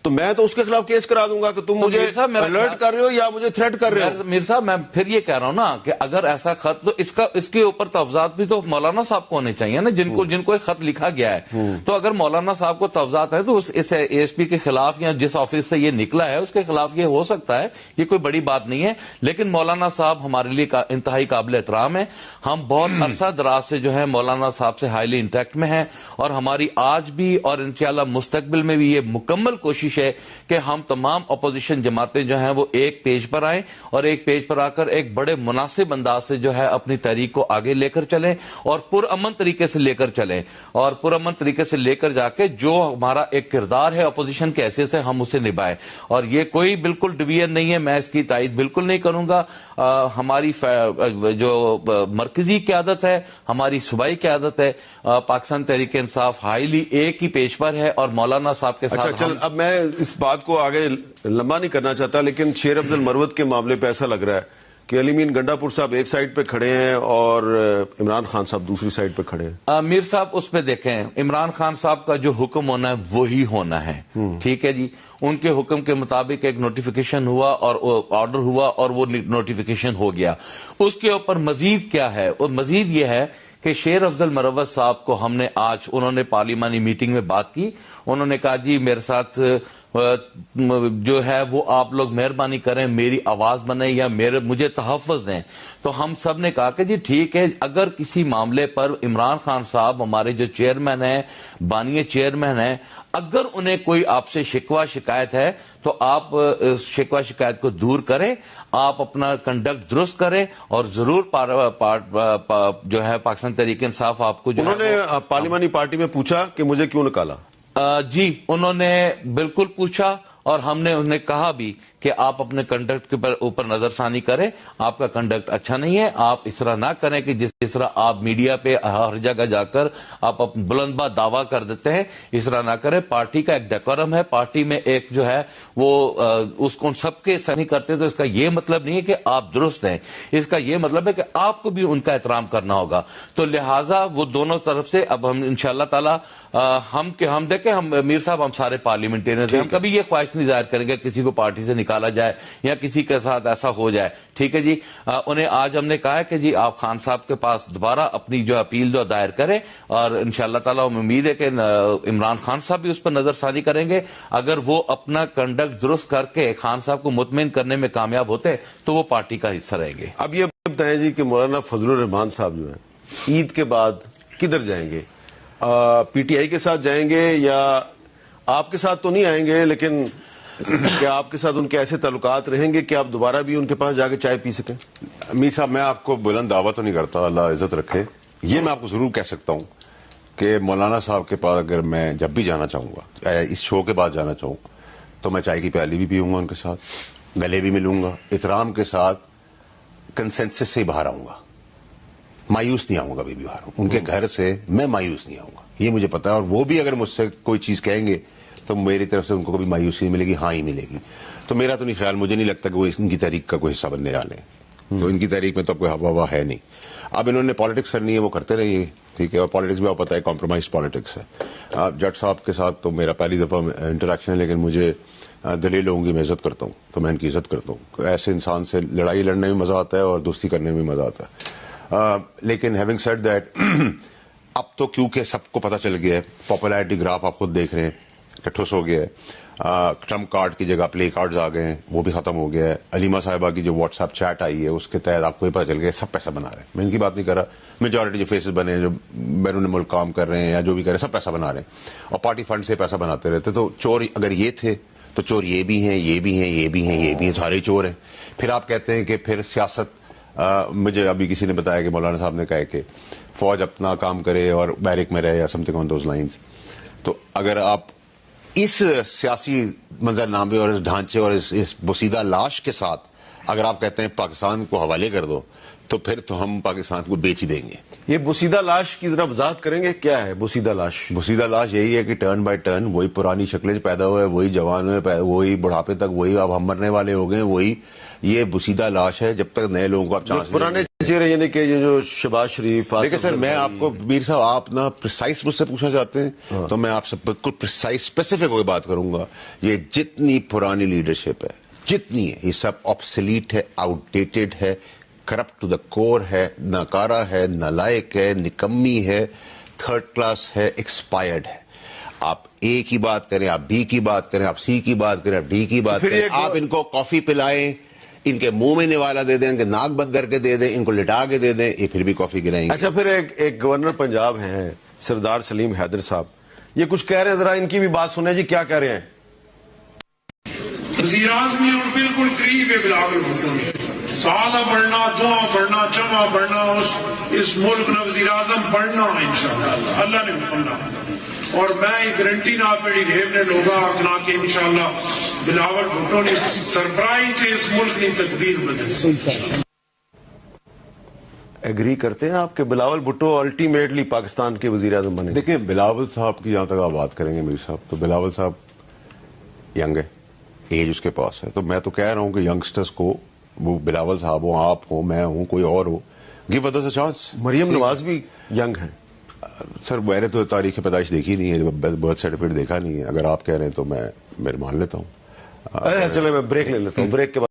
تو میں تو اس کے خلاف کیس کرا دوں گا کہ تم مجھے الرٹ کر رہے ہو یا مجھے تھریٹ کر رہے ہو. میر صاحب میں پھر یہ کہہ رہا ہوں نا کہ اگر ایسا خط تو اس کے اوپر تفضات بھی تو مولانا صاحب کو ہونے چاہیے نا, جن کو ایک خط لکھا گیا ہے. تو اگر مولانا صاحب کو تفضات ہے تو اس اے ایس پی کے خلاف یا جس آفس سے یہ نکلا ہے اس کے خلاف یہ ہو سکتا ہے, یہ کوئی بڑی بات نہیں ہے. لیکن مولانا صاحب ہمارے لیے انتہائی قابل احترام ہے. ہم بہت عرصہ دراز سے جو ہے مولانا صاحب سے ہائیلی انٹیکٹ میں ہیں, اور ہماری آج بھی اور انشاءاللہ مستقبل میں بھی یہ مکمل کوشش ہے کہ ہم تمام اپوزیشن جماعتیں جو ہیں وہ ایک پیج پر آئیں اور ایک پیج پر آ کر ایک بڑے مناسب انداز سے جو ہے اپنی تحریک کو آگے لے کر چلیں اور پرامن طریقے سے لے کر چلیں, اور پرامن طریقے سے لے کر جا کے جو ہمارا ایک کردار ہے اپوزیشن کے حیثیت سے ہم اسے نبھائیں. اور یہ کوئی بالکل ڈویژن نہیں ہے, میں اس کی تائید بالکل نہیں کروں گا. ہماری جو مرکزی قیادت ہے, ہماری صوبائی قیادت ہے, پاکستان تحریک انصاف ہائیلی ایک ہی پیج پر ہے اور مولانا صاحب کے ساتھ. اچھا چل, اب میں اس بات کو آگے لمبا نہیں کرنا چاہتا, لیکن شیر افضل مروت کے معاملے پہ ایسا لگ رہا ہے کہ علی مین گنڈا پور صاحب ایک سائڈ پہ کھڑے ہیں اور عمران خان صاحب دوسری سائڈ پہ کھڑے ہیں. میر صاحب اس پہ دیکھیں, عمران خان صاحب کا جو حکم ہونا ہے وہی ہونا ہے, ٹھیک ہے جی. ان کے حکم کے مطابق ایک نوٹیفیکیشن ہوا اور آرڈر ہوا اور وہ نوٹیفیکیشن ہو گیا. اس کے اوپر مزید کیا ہے, اور مزید یہ ہے کہ شیر افضل مروت صاحب کو ہم نے آج, انہوں نے پارلیمانی میٹنگ میں بات کی, انہوں نے کہا جی میرے ساتھ جو ہے وہ آپ لوگ مہربانی کریں میری آواز بنیں یا مجھے تحفظ دیں. تو ہم سب نے کہا کہ جی ٹھیک ہے, اگر کسی معاملے پر عمران خان صاحب ہمارے جو چیئرمین ہیں, بانی چیئرمین ہیں, اگر انہیں کوئی آپ سے شکوہ شکایت ہے تو آپ شکوہ شکایت کو دور کریں, آپ اپنا کنڈکٹ درست کریں, اور ضرور جو ہے پاکستان تحریک انصاف آپ کو جو انہوں نے پارلیمانی پارٹی میں پوچھا کہ مجھے کیوں نکالا. جی انہوں نے بالکل پوچھا, اور ہم نے انہیں کہا بھی کہ آپ اپنے کنڈکٹ کے اوپر نظر ثانی کریں, آپ کا کنڈکٹ اچھا نہیں ہے, آپ اس طرح نہ کریں کہ جس طرح آپ میڈیا پہ ہر جگہ جا کر آپ بلند بات دعویٰ کر دیتے ہیں, اس طرح نہ کریں. پارٹی کا ایک ڈیکورم ہے, پارٹی میں ایک جو ہے وہ اس کو سب کے نہیں کرتے, تو اس کا یہ مطلب نہیں ہے کہ آپ درست ہیں, اس کا یہ مطلب ہے کہ آپ کو بھی ان کا احترام کرنا ہوگا. تو لہٰذا وہ دونوں طرف سے اب ہم انشاءاللہ تعالی ہم دیکھیں, ہم میر صاحب ہم سارے پارلیمنٹیرینز ہیں, ہم کبھی یہ خواہش نہیں ظاہر کریں گے کسی کو پارٹی سے نکالا جائے یا کسی کے ساتھ ایسا ہو جائے, ٹھیک ہے جی. انہیں آج ہم نے کہا ہے کہ جی آپ خان صاحب کے پاس دوبارہ اپنی جو اپیل جو دائر کریں, اور انشاءاللہ تعالی ہم امید ہے کہ عمران خان صاحب بھی اس پر نظر ثانی کریں گے. اگر وہ اپنا کنڈکٹ درست کر کے خان صاحب کو مطمئن کرنے میں کامیاب ہوتے تو وہ پارٹی کا حصہ رہیں گے. اب یہ بتائیں جی کہ مولانا فضل الرحمان صاحب جو ہیں عید کے بعد کدھر جائیں گے؟ پی ٹی آئی کے ساتھ جائیں گے یا آپ کے ساتھ تو نہیں آئیں گے, لیکن کیا آپ کے ساتھ ان کے ایسے تعلقات رہیں گے کہ آپ دوبارہ بھی ان کے پاس جا کے چائے پی سکیں؟ امیر صاحب میں آپ کو بلند دعویٰ تو نہیں کرتا, اللہ عزت رکھے. یہ میں آپ کو ضرور کہہ سکتا ہوں کہ مولانا صاحب کے پاس اگر میں جب بھی جانا چاہوں گا, اس شو کے بعد جانا چاہوں, تو میں چائے کی پیالی بھی پیوں گا ان کے ساتھ, گلے بھی ملوں گا, احترام کے ساتھ کنسنسس سے باہر آؤں گا, مایوس نہیں آؤں گا. کبھی بھی باہر ان کے گھر سے میں مایوس نہیں آؤں گا, یہ مجھے پتا ہے. اور وہ بھی اگر مجھ سے کوئی چیز کہیں گے تو میری طرف سے ان کو کبھی مایوسی نہیں ملے گی, ہاں ہی ملے گی. تو میرا تو نہیں خیال, مجھے نہیں لگتا کہ وہ ان کی تحریک کا کوئی حصہ بننے والے ہیں. تو ان کی تحریک میں تو اب کوئی ہوا ہے نہیں. اب انہوں نے پالیٹکس کرنی ہے, وہ کرتے رہیے, ٹھیک ہے. اور پالیٹکس بھی آپ پتہ ہے کمپرومائز پالیٹکس ہے. جٹ صاحب کے ساتھ تو میرا پہلی دفعہ انٹریکشن ہے, لیکن مجھے دلیل لوگوں کی میں عزت کرتا ہوں, تو میں ان کی عزت کرتا ہوں. ایسے انسان سے لڑائی لڑنے میں مزہ آتا ہے اور دوستی کرنے میں مزہ آتا ہے. لیکن ہیونگ سیڈ دیٹ, اب تو کیونکہ سب کو پتہ چل گیا ہے, پاپولیرٹی گراف آپ خود دیکھ رہے ہیں کٹھوس ہو گیا ہے. ٹرمپ کارڈ کی جگہ پلے کارڈز آ گئے ہیں, وہ بھی ختم ہو گیا ہے. علیمہ صاحبہ کی جو واٹس ایپ چیٹ آئی ہے اس کے تحت آپ کو یہ پتہ چل گیا سب پیسہ بنا رہے ہیں. میں ان کی بات نہیں کر رہا, میجورٹی جو فیسز بنے ہیں جو بیرون ملک کام کر رہے ہیں یا جو بھی کر رہے ہیں سب پیسہ بنا رہے ہیں, اور پارٹی فنڈ سے پیسہ بناتے رہتے. تو چور اگر یہ تھے تو چور یہ بھی ہیں, یہ بھی ہیں, یہ بھی ہیں, یہ بھی ہیں, سارے چور ہیں. پھر آپ کہتے ہیں کہ پھر سیاست, مجھے ابھی کسی نے بتایا کہ مولانا صاحب نے کہا کہ فوج اپنا کام کرے اور بیرک میں رہے یا some thing on those lines. تو اگر آپ اس سیاسی منظرنامے اور اس ڈھانچے اور اس بوسیدہ لاش کے ساتھ اگر آپ کہتے ہیں پاکستان کو حوالے کر دو, تو پھر تو ہم پاکستان کو بیچ ہی دیں گے. یہ بوسیدہ لاش کی ذرا وضاحت کریں گے, کیا ہے بوسیدہ لاش؟ بوسیدہ لاش یہی ہے کہ ٹرن بائی ٹرن وہی پرانی شکلیں پیدا ہوئے, وہی جوان ہوئے, وہی بڑھاپے تک وہی, اب ہم مرنے والے ہو گئے, وہی یہ بوسیدہ لاش ہے. جب تک نئے لوگوں کو آپ چانس پرانے چہرے, یعنی کہ یہ جو شہباز شریف. دیکھیں سر, میں آپ کو میر صاحب, آپ نا پریسائز مجھ سے پوچھنا چاہتے ہیں تو میں آپ سے بالکل پریسائز اسپیسیفک ہو کے بات کروں گا. یہ جتنی پرانی لیڈرشپ ہے, جتنی ہے, یہ سب آبسلیٹ ہے, آؤٹ ڈیٹڈ ہے, کرپٹ ٹو دا کور ہے, ناکارہ ہے, نالائق ہے, نکمی ہے, تھرڈ کلاس ہے, ایکسپائرڈ ہے. آپ اے کی بات کریں, آپ بی کی بات کریں, آپ سی کی بات کریں, آپ ڈی کی بات کریں, آپ ان کو کافی پلائیں, ان کے منہ میں نوالا دے دیں, ان کے ناک بند کر کے دے دیں, ان کو لٹا کے دے دیں, یہ پھر بھی کافی گرائیں گے. اچھا, پھر ایک گورنر پنجاب ہیں سردار سلیم حیدر صاحب, یہ کچھ کہہ رہے ہیں, ذرا ان کی بھی بات سنیں جی, کیا کہہ رہے ہیں. وزیر اعظم اور بالکل قریب ہے بلاول بھٹو نے, سالہ بڑھنا, دعا بڑھنا, جمع بڑھنا, اس ملک نے وزیر اعظم بڑھنا انشاءاللہ, اللہ نے بڑھنا. اور میں گارنٹی نہ میری ریب نے لوگا آکنا کہ انشاءاللہ بلاول بھٹو نے سرپرائز اس ملک کی تقدیر بدل سکتی. ایگری کرتے ہیں آپ کہ بلاول بھٹو الٹیمیٹلی پاکستان کے وزیر اعظم بنے؟ دیکھیں, بلاول صاحب کی جہاں تک آپ بات کریں گے میر صاحب, تو بلاول صاحب ینگ ہے, ایج اس کے پاس ہے, تو میں تو کہہ رہا ہوں کہ ینگسٹرز کو, وہ بلاول صاحب ہوں, آپ ہوں, میں ہوں, کوئی اور ہو, give others a chance. Maryam Nawaz بھی ینگ ہیں سر, میں نے تو تاریخ پیدائش دیکھی نہیں ہے, برتھ سرٹیفکیٹ دیکھا نہیں ہے. اگر آپ کہہ رہے ہیں تو میں مان لیتا ہوں. چلے میں بریک لے لیتا ہوں, بریک کے بعد